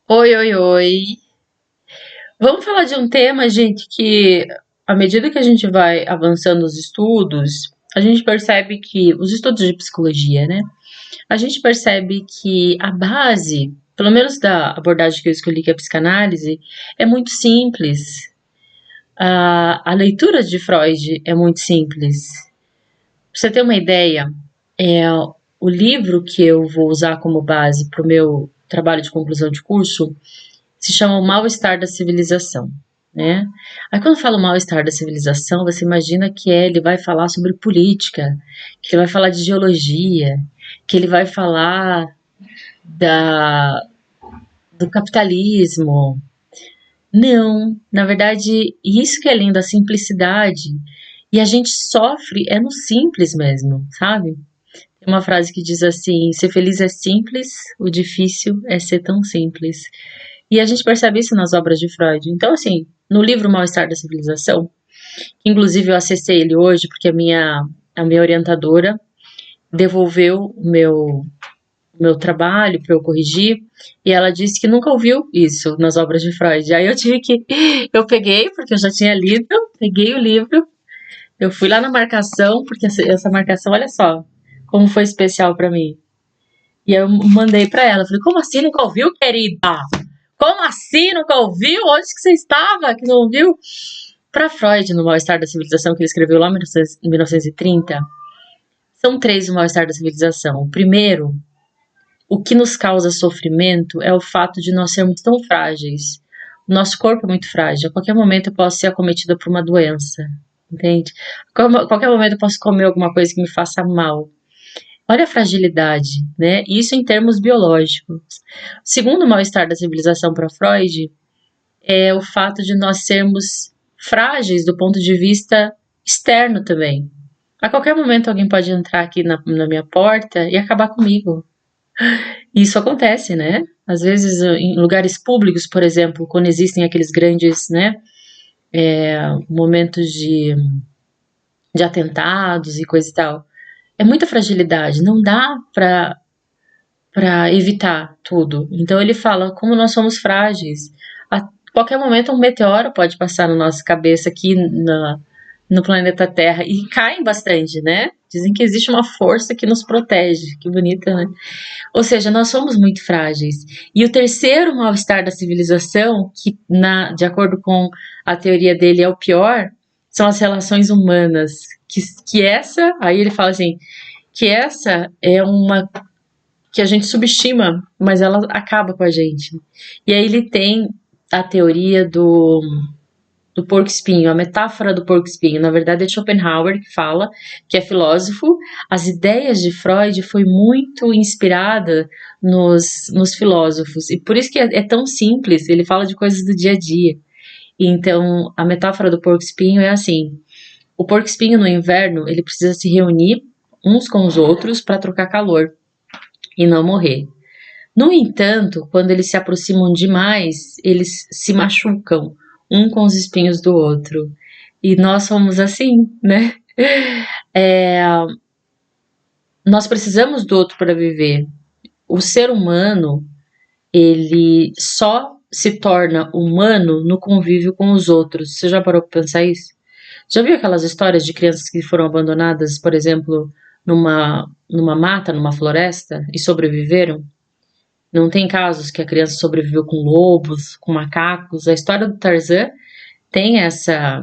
Oi, oi, oi. Vamos falar de um tema, gente, que à medida que a gente vai avançando nos estudos, a gente percebe que os estudos de psicologia, né? A gente percebe que a base, pelo menos da abordagem que eu escolhi, que é a psicanálise, é muito simples. A leitura de Freud é muito simples. Pra você ter uma ideia, é, o livro que eu vou usar como base para o meu trabalho de conclusão de curso se chama O Mal-Estar da Civilização, né? Aí quando fala o mal-estar da civilização, você imagina que ele vai falar sobre política, que ele vai falar de geologia, que ele vai falar da, do capitalismo. Não, na verdade, isso que é lindo, a simplicidade. E a gente sofre é no simples mesmo, sabe? Tem uma frase que diz assim: ser feliz é simples, o difícil é ser tão simples. E a gente percebe isso nas obras de Freud. Então, assim, no livro Mal-Estar da Civilização, inclusive eu acessei ele hoje porque a minha orientadora devolveu o meu trabalho para eu corrigir e ela disse que nunca ouviu isso nas obras de Freud. Aí eu tive que. Eu peguei, porque eu já tinha lido, peguei o livro, eu fui lá na marcação, porque essa marcação, olha só, como foi especial para mim. E eu mandei para ela, falei, como assim nunca ouviu, querida? Como assim nunca ouviu? Onde que você estava que não ouviu? Para Freud, no Mal-Estar da Civilização, que ele escreveu lá em 1930, são três o Mal-Estar da Civilização. O primeiro, o que nos causa sofrimento é o fato de nós sermos tão frágeis. O nosso corpo é muito frágil. A qualquer momento eu posso ser acometida por uma doença, entende? A qualquer momento eu posso comer alguma coisa que me faça mal. Olha a fragilidade, né? Isso em termos biológicos. O segundo mal-estar da civilização para Freud é o fato de nós sermos frágeis do ponto de vista externo também. A qualquer momento alguém pode entrar aqui na minha porta e acabar comigo. E isso acontece, né? Às vezes em lugares públicos, por exemplo, quando existem aqueles grandes, né, momentos de atentados e coisa e tal. É muita fragilidade, não dá para evitar tudo. Então ele fala como nós somos frágeis. A qualquer momento um meteoro pode passar na nossa cabeça aqui no planeta Terra e caem bastante, né? Dizem que existe uma força que nos protege. Que bonita, né? Ou seja, nós somos muito frágeis. E o terceiro mal-estar da civilização, que de acordo com a teoria dele é o pior, são as relações humanas. Que essa, aí ele fala assim, que essa é uma que a gente subestima, mas ela acaba com a gente. E aí ele tem a teoria do porco-espinho, a metáfora do porco-espinho. Na verdade é Schopenhauer que fala, que é filósofo. As ideias de Freud foi muito inspirada nos filósofos. E por isso que é tão simples, ele fala de coisas do dia a dia. Então, a metáfora do porco-espinho é assim: o porco-espinho no inverno, ele precisa se reunir uns com os outros para trocar calor e não morrer. No entanto, quando eles se aproximam demais, eles se machucam um com os espinhos do outro. E nós somos assim, né? É, nós precisamos do outro para viver. O ser humano, ele só se torna humano no convívio com os outros. Você já parou para pensar isso? Já viu aquelas histórias de crianças que foram abandonadas, por exemplo, numa mata, numa floresta e sobreviveram? Não tem casos que a criança sobreviveu com lobos, com macacos. A história do Tarzan tem essa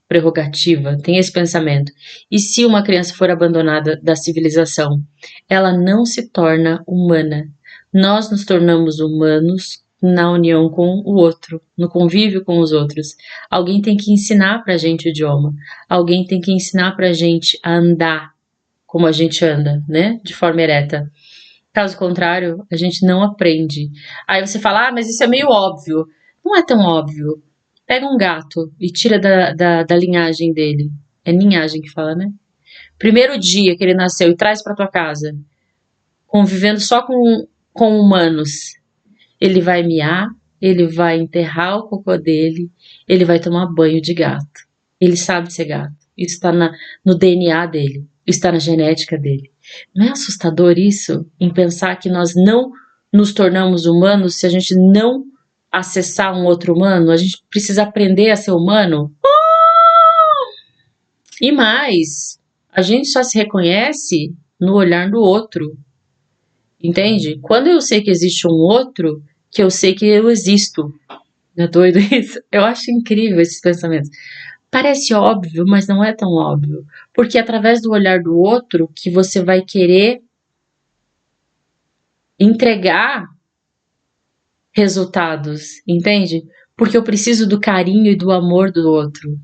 prerrogativa, tem esse pensamento. E se uma criança for abandonada da civilização, ela não se torna humana. Nós nos tornamos humanos na união com o outro, no convívio com os outros. Alguém tem que ensinar pra gente o idioma. Alguém tem que ensinar pra gente a andar como a gente anda, né? De forma ereta. Caso contrário, a gente não aprende. Aí você fala, ah, mas isso é meio óbvio. Não é tão óbvio. Pega um gato e tira da linhagem dele. É linhagem que fala, né? Primeiro dia que ele nasceu e traz pra tua casa, convivendo só com humanos. Ele vai miar, ele vai enterrar o cocô dele, ele vai tomar banho de gato. Ele sabe ser gato. Isso está no DNA dele. Isso está na genética dele. Não é assustador isso? Em pensar que nós não nos tornamos humanos se a gente não acessar um outro humano? A gente precisa aprender a ser humano? E mais, a gente só se reconhece no olhar do outro, entende? Quando eu sei que existe um outro, que eu sei que eu existo. Não é doido isso? Eu acho incrível esses pensamentos. Parece óbvio, mas não é tão óbvio. Porque é através do olhar do outro que você vai querer entregar resultados, entende? Porque eu preciso do carinho e do amor do outro.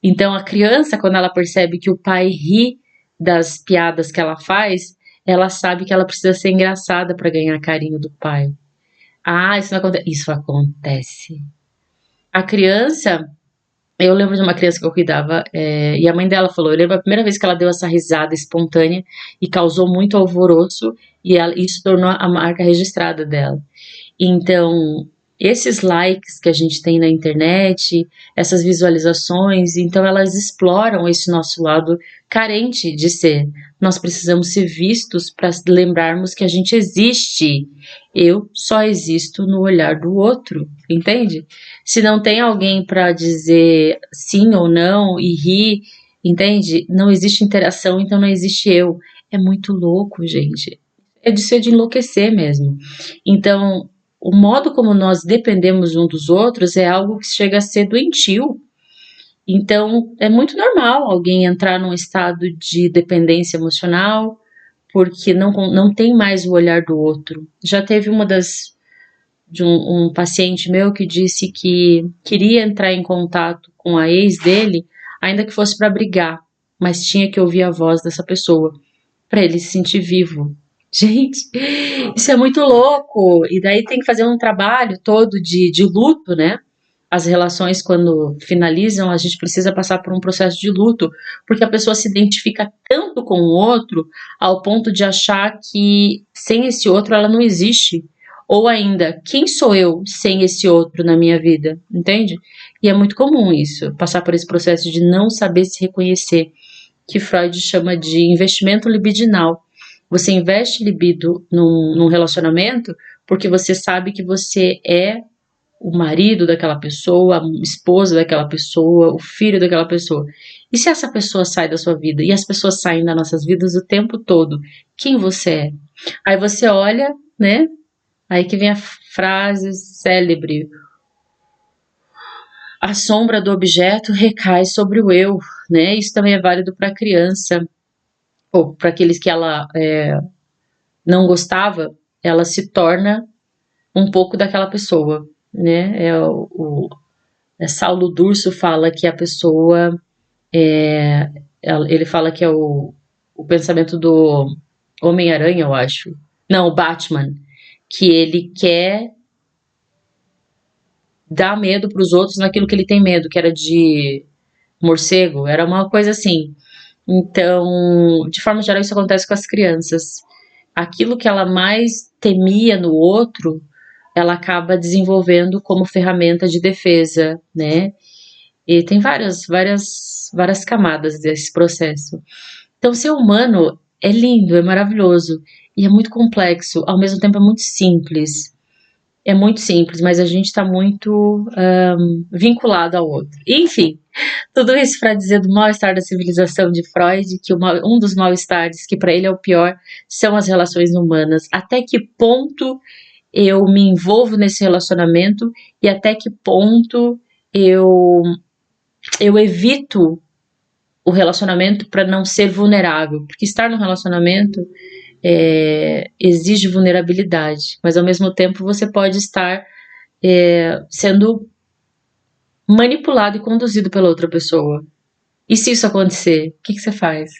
Então a criança, quando ela percebe que o pai ri das piadas que ela faz, ela sabe que ela precisa ser engraçada para ganhar carinho do pai. Ah, isso não acontece. Isso acontece. A criança, eu lembro de uma criança que eu cuidava, e a mãe dela falou, eu lembro a primeira vez que ela deu essa risada espontânea e causou muito alvoroço, e isso tornou a marca registrada dela. Então, esses likes que a gente tem na internet, essas visualizações, então elas exploram esse nosso lado carente de ser. Nós precisamos ser vistos para lembrarmos que a gente existe. Eu só existo no olhar do outro, entende? Se não tem alguém para dizer sim ou não e rir, entende? Não existe interação, então não existe eu. É muito louco, gente. É de ser de enlouquecer mesmo. Então, o modo como nós dependemos um dos outros é algo que chega a ser doentio. Então, é muito normal alguém entrar num estado de dependência emocional porque não tem mais o olhar do outro. Já teve de um paciente meu que disse que queria entrar em contato com a ex dele, ainda que fosse para brigar, mas tinha que ouvir a voz dessa pessoa para ele se sentir vivo. Gente, isso é muito louco. E daí tem que fazer um trabalho todo de luto, né? As relações, quando finalizam, a gente precisa passar por um processo de luto, porque a pessoa se identifica tanto com o outro ao ponto de achar que sem esse outro ela não existe. Ou ainda, quem sou eu sem esse outro na minha vida? Entende? E é muito comum isso, passar por esse processo de não saber se reconhecer, que Freud chama de investimento libidinal. Você investe libido num relacionamento porque você sabe que você é o marido daquela pessoa, a esposa daquela pessoa, o filho daquela pessoa. E se essa pessoa sai da sua vida? E as pessoas saem das nossas vidas o tempo todo. Quem você é? Aí você olha, né? Aí que vem a frase célebre: a sombra do objeto recai sobre o eu, né? Isso também é válido para a criança, ou para aqueles que ela não gostava, ela se torna um pouco daquela pessoa, né? Saulo Durso fala que a pessoa ele fala que é o pensamento do Homem-Aranha, eu acho. Não, o Batman, que ele quer dar medo para os outros naquilo que ele tem medo, que era de morcego, era uma coisa assim. Então, de forma geral, isso acontece com as crianças. Aquilo que ela mais temia no outro, ela acaba desenvolvendo como ferramenta de defesa, né? E tem várias camadas desse processo. Então, ser humano é lindo, é maravilhoso e é muito complexo, ao mesmo tempo é muito simples. É muito simples, mas a gente está muito vinculado ao outro. Enfim, tudo isso para dizer do mal-estar da civilização de Freud, que um dos mal-estares, que para ele é o pior, são as relações humanas. Até que ponto eu me envolvo nesse relacionamento e até que ponto eu evito o relacionamento para não ser vulnerável. Porque estar no relacionamento exige vulnerabilidade, mas ao mesmo tempo você pode estar sendo manipulado e conduzido pela outra pessoa. E se isso acontecer, o que você faz?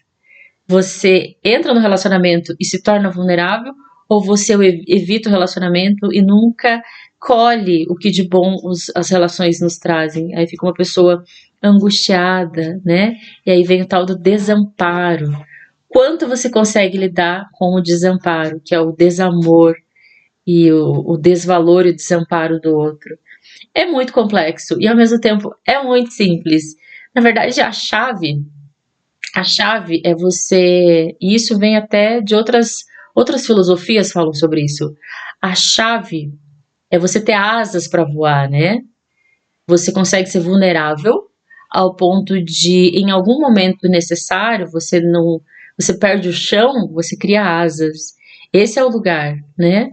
Você entra no relacionamento e se torna vulnerável, ou você evita o relacionamento e nunca colhe o que de bom as relações nos trazem? Aí fica uma pessoa angustiada, né? E aí vem o tal do desamparo. Quanto você consegue lidar com o desamparo, que é o desamor e o desvalor e o desamparo do outro? É muito complexo e ao mesmo tempo é muito simples. Na verdade, a chave é você, e isso vem até de outras filosofias falam sobre isso. A chave é você ter asas para voar, né? Você consegue ser vulnerável ao ponto de, em algum momento necessário, você perde o chão, você cria asas. Esse é o lugar, né?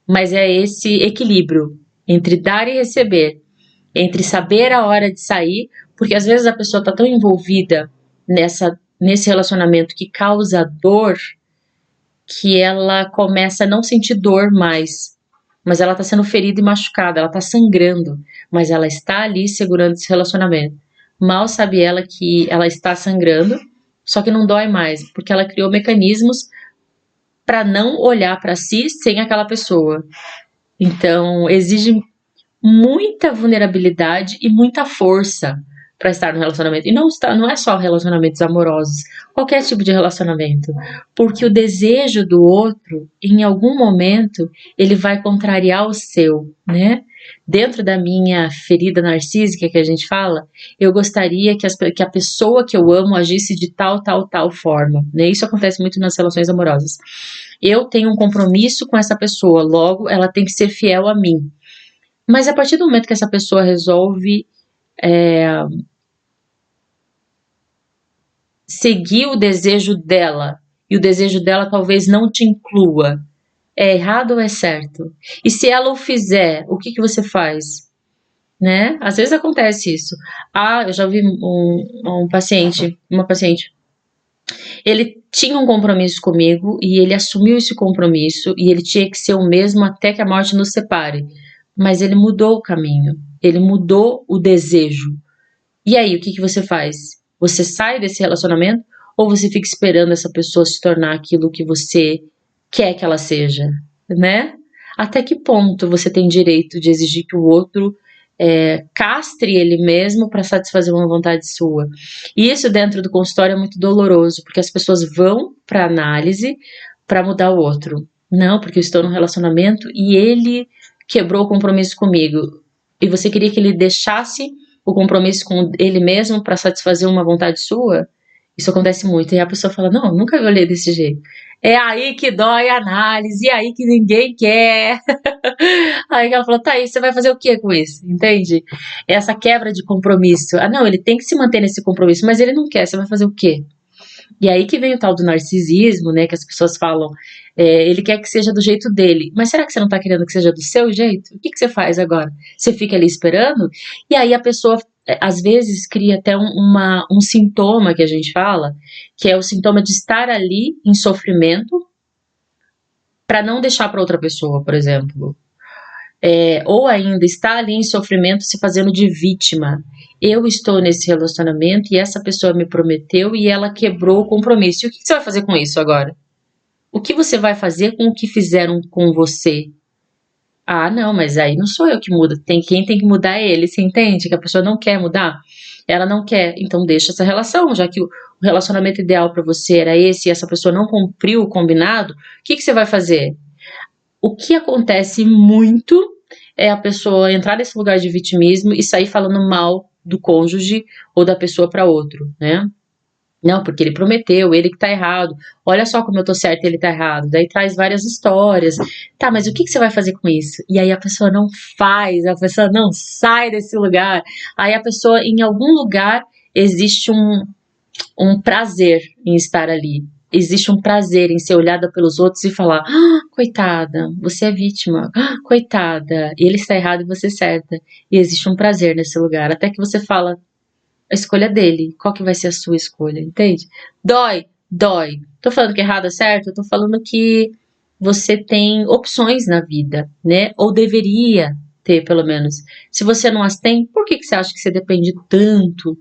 Mas é esse equilíbrio entre dar e receber, entre saber a hora de sair, porque às vezes a pessoa está tão envolvida nesse relacionamento que causa dor, que ela começa a não sentir dor mais. Mas ela está sendo ferida e machucada, ela está sangrando, mas ela está ali segurando esse relacionamento. Mal sabe ela que ela está sangrando, só que não dói mais, porque ela criou mecanismos para não olhar para si sem aquela pessoa. Então, exige muita vulnerabilidade e muita força para estar no relacionamento. E não é só relacionamentos amorosos, qualquer tipo de relacionamento. Porque o desejo do outro, em algum momento, ele vai contrariar o seu, né? Dentro da minha ferida narcísica que a gente fala, eu gostaria que a pessoa que eu amo agisse de tal forma, né? Isso acontece muito nas relações amorosas. Eu tenho um compromisso com essa pessoa, logo ela tem que ser fiel a mim. Mas a partir do momento que essa pessoa resolve seguir o desejo dela, e o desejo dela talvez não te inclua, é errado ou é certo? E se ela o fizer, o que você faz? Né? Às vezes acontece isso. Ah, eu já vi uma paciente, ele tinha um compromisso comigo e ele assumiu esse compromisso e ele tinha que ser o mesmo até que a morte nos separe. Mas ele mudou o caminho, ele mudou o desejo. E aí, o que você faz? Você sai desse relacionamento ou você fica esperando essa pessoa se tornar aquilo que você quer que ela seja, né? Até que ponto você tem direito de exigir que o outro castre ele mesmo para satisfazer uma vontade sua? E isso dentro do consultório é muito doloroso, porque as pessoas vão para análise para mudar o outro. Não, porque eu estou num relacionamento e ele quebrou o compromisso comigo. E você queria que ele deixasse o compromisso com ele mesmo para satisfazer uma vontade sua? Isso acontece muito. E a pessoa fala, não, nunca olhei desse jeito. É aí que dói a análise, é aí que ninguém quer. Aí ela falou, tá aí, você vai fazer o que com isso? Entende? Essa quebra de compromisso. Ah, não, ele tem que se manter nesse compromisso, mas ele não quer, você vai fazer o quê? E aí que vem o tal do narcisismo, né, que as pessoas falam, ele quer que seja do jeito dele, mas será que você não tá querendo que seja do seu jeito? O que você faz agora? Você fica ali esperando? E aí a pessoa, às vezes, cria até um sintoma que a gente fala, que é o sintoma de estar ali em sofrimento para não deixar para outra pessoa, por exemplo. Ou ainda está ali em sofrimento se fazendo de vítima. Eu estou nesse relacionamento e essa pessoa me prometeu e ela quebrou o compromisso. E o que você vai fazer com isso agora? O que você vai fazer com o que fizeram com você? Ah, não, mas aí não sou eu que mudo. Quem tem que mudar é ele. Você entende que a pessoa não quer mudar? Ela não quer, então deixa essa relação, já que o relacionamento ideal para você era esse e essa pessoa não cumpriu o combinado, o que você vai fazer? O que acontece muito é a pessoa entrar nesse lugar de vitimismo e sair falando mal do cônjuge ou da pessoa para outro, né? Não, porque ele prometeu, ele que tá errado. Olha só como eu tô certo e ele tá errado. Daí traz várias histórias. Tá, mas o que você vai fazer com isso? E aí a pessoa não faz, a pessoa não sai desse lugar. Aí a pessoa, em algum lugar, existe um prazer em estar ali. Existe um prazer em ser olhada pelos outros e falar: ah, coitada, você é vítima, ah, coitada, ele está errado e você certa. E existe um prazer nesse lugar, até que você fala a escolha dele, qual que vai ser a sua escolha, entende? Dói, dói. Tô falando que errado é certo, eu tô falando que você tem opções na vida, né? Ou deveria ter, pelo menos. Se você não as tem, por que você acha que você depende tanto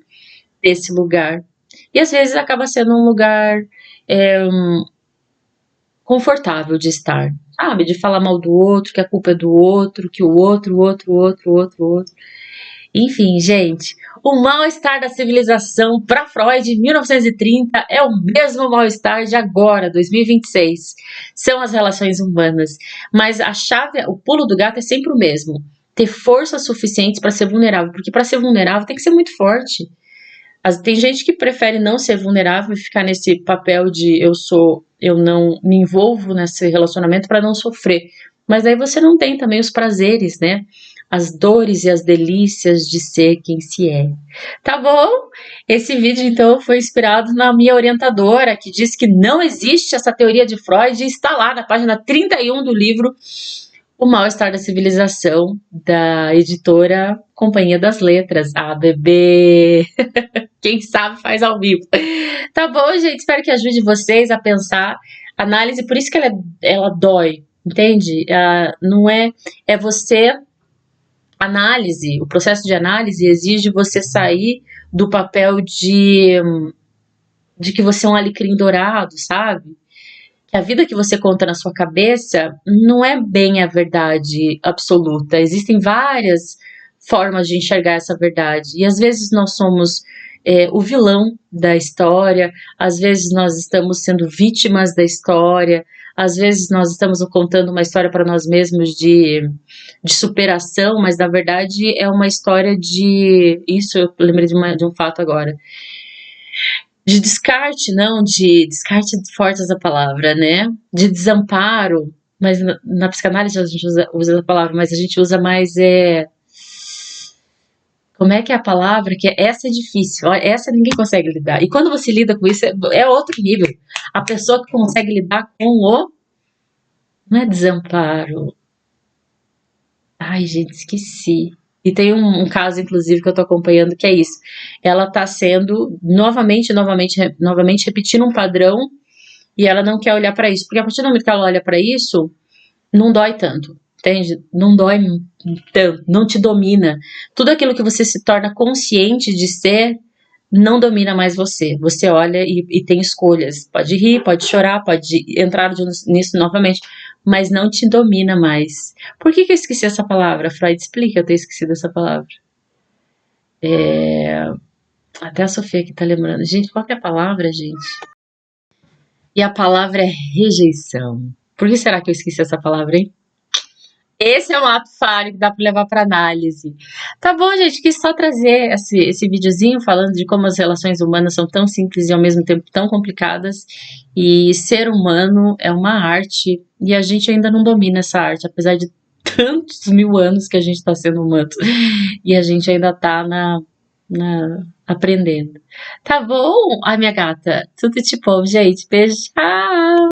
desse lugar? E às vezes acaba sendo um lugar é, confortável de estar, sabe? De falar mal do outro, que a culpa é do outro, que o outro. Enfim, gente, o mal-estar da civilização para Freud em 1930 é o mesmo mal-estar de agora, 2026. São as relações humanas. Mas a chave, o pulo do gato é sempre o mesmo. Ter força suficiente para ser vulnerável, porque para ser vulnerável tem que ser muito forte. Tem gente que prefere não ser vulnerável e ficar nesse papel de eu não me envolvo nesse relacionamento para não sofrer. Mas aí você não tem também os prazeres, né? As dores e as delícias de ser quem se é. Tá bom? Esse vídeo então foi inspirado na minha orientadora, que diz que não existe essa teoria de Freud, e está lá na página 31 do livro O Mal-Estar da Civilização, da editora Companhia das Letras, ABB. Quem sabe faz ao vivo. Tá bom, gente? Espero que ajude vocês a pensar. Análise, por isso que ela dói, entende? Não é. É você. Análise, o processo de análise exige você sair do papel de que você é um alecrim dourado, sabe? Que a vida que você conta na sua cabeça não é bem a verdade absoluta. Existem várias formas de enxergar essa verdade. E às vezes nós somos o vilão da história, às vezes nós estamos sendo vítimas da história, às vezes nós estamos contando uma história para nós mesmos de superação, mas na verdade é uma história de. Isso eu lembrei de um fato agora. De descarte, não, de descarte forte essa palavra, né? De desamparo, mas na psicanálise a gente usa a palavra, mas a gente usa mais como é que é a palavra? Que essa é difícil, essa ninguém consegue lidar. E quando você lida com isso, é outro nível. A pessoa que consegue lidar com não é desamparo. Ai, gente, esqueci. E tem um caso, inclusive, que eu tô acompanhando, que é isso. Ela tá sendo novamente repetindo um padrão e ela não quer olhar para isso. Porque a partir do momento que ela olha para isso, não dói tanto, entende? Não dói tanto, não te domina. Tudo aquilo que você se torna consciente de ser, não domina mais você. Você olha e tem escolhas. Pode rir, pode chorar, pode entrar nisso novamente, mas não te domina mais. Por que eu esqueci essa palavra? Freud explica eu ter esquecido essa palavra. Até a Sofia aqui tá lembrando. Gente, qual que é a palavra, gente? E a palavra é rejeição. Por que será que eu esqueci essa palavra, hein? Esse é um ato falho que dá para levar para análise. Tá bom, gente, quis só trazer esse videozinho falando de como as relações humanas são tão simples e ao mesmo tempo tão complicadas. E ser humano é uma arte e a gente ainda não domina essa arte, apesar de tantos mil anos que a gente está sendo humano. E a gente ainda tá aprendendo. Tá bom? Ai, minha gata, tudo de bom, gente. Beijo, tchau!